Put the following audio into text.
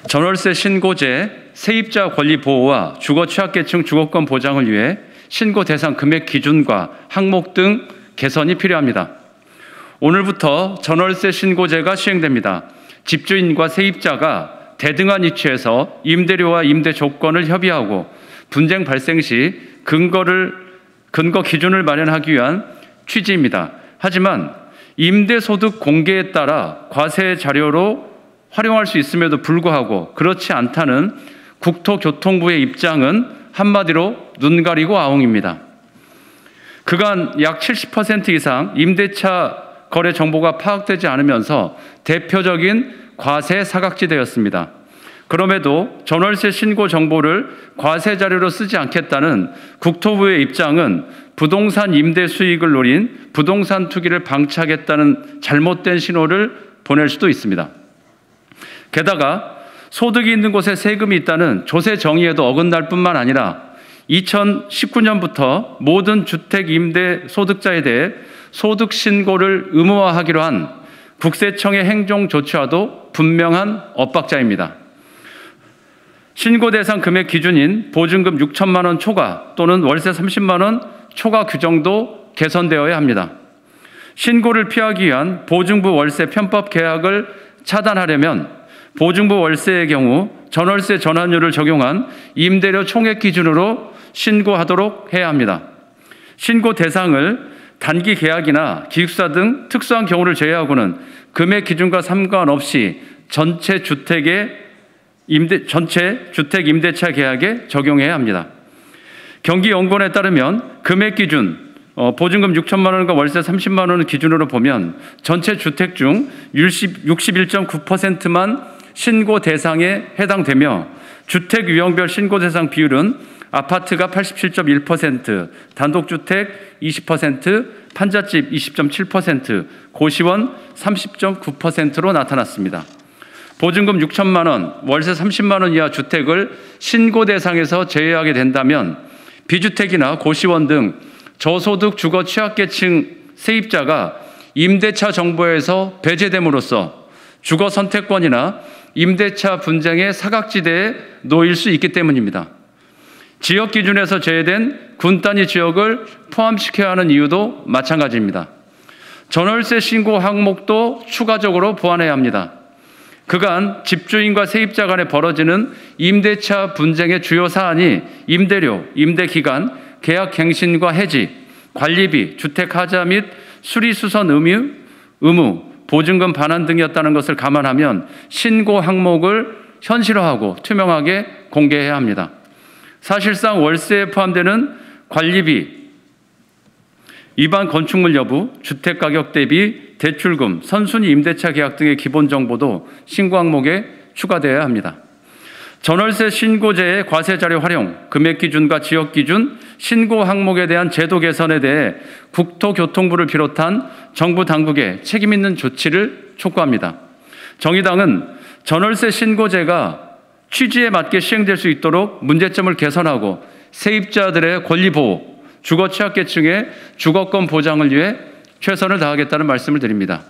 전월세 신고제, 세입자 권리 보호와 주거 취약계층 주거권 보장을 위해 신고 대상 금액 기준과 항목 등 개선이 필요합니다. 오늘부터 전월세 신고제가 시행됩니다. 집주인과 세입자가 대등한 위치에서 임대료와 임대 조건을 협의하고 분쟁 발생 시 근거 기준을 마련하기 위한 취지입니다. 하지만 임대소득 공개에 따라 과세 자료로 활용할 수 있음에도 불구하고 그렇지 않다는 국토교통부의 입장은 한마디로 눈 가리고 아웅입니다. 그간 약 70% 이상 임대차 거래 정보가 파악되지 않으면서 대표적인 과세 사각지대였습니다. 그럼에도 전월세 신고 정보를 과세 자료로 쓰지 않겠다는 국토부의 입장은 부동산 임대 수익을 노린 부동산 투기를 방치하겠다는 잘못된 신호를 보낼 수도 있습니다. 게다가 소득이 있는 곳에 세금이 있다는 조세 정의에도 어긋날 뿐만 아니라 2019년부터 모든 주택 임대 소득자에 대해 소득 신고를 의무화하기로 한 국세청의 행정 조치와도 분명한 엇박자입니다. 신고 대상 금액 기준인 보증금 6천만 원 초과 또는 월세 30만 원 초과 규정도 개선되어야 합니다. 신고를 피하기 위한 보증부 월세 편법 계약을 차단하려면 보증부 월세의 경우 전월세 전환율을 적용한 임대료 총액 기준으로 신고하도록 해야 합니다. 신고 대상을 단기 계약이나 기숙사 등 특수한 경우를 제외하고는 금액 기준과 상관없이 전체 주택 임대차 계약에 적용해야 합니다. 경기연구원에 따르면 금액 기준 보증금 6천만 원과 월세 30만 원을 기준으로 보면 전체 주택 중 61.9%만 신고 대상에 해당되며 주택 유형별 신고 대상 비율은 아파트가 87.1%, 단독주택 20%, 판잣집 20.7%, 고시원 30.9%로 나타났습니다. 보증금 6천만 원, 월세 30만 원 이하 주택을 신고 대상에서 제외하게 된다면 비주택이나 고시원 등 저소득 주거 취약계층 세입자가 임대차 정보에서 배제됨으로써 주거 선택권이나 임대차 분쟁의 사각지대에 놓일 수 있기 때문입니다. 지역 기준에서 제외된 군 단위 지역을 포함시켜야 하는 이유도 마찬가지입니다. 전월세 신고 항목도 추가적으로 보완해야 합니다. 그간 집주인과 세입자 간에 벌어지는 임대차 분쟁의 주요 사안이 임대료, 임대기간, 계약갱신과 해지, 관리비, 주택하자 및 수리수선 의무, 보증금 반환 등이었다는 것을 감안하면 신고 항목을 현실화하고 투명하게 공개해야 합니다. 사실상 월세에 포함되는 관리비, 위반 건축물 여부, 주택가격 대비 대출금, 선순위 임대차 계약 등의 기본 정보도 신고 항목에 추가되어야 합니다. 전월세 신고제의 과세 자료 활용, 금액 기준과 지역 기준, 신고 항목에 대한 제도 개선에 대해 국토교통부를 비롯한 정부 당국의 책임 있는 조치를 촉구합니다. 정의당은 전월세 신고제가 취지에 맞게 시행될 수 있도록 문제점을 개선하고 세입자들의 권리 보호, 주거 취약계층의 주거권 보장을 위해 최선을 다하겠다는 말씀을 드립니다.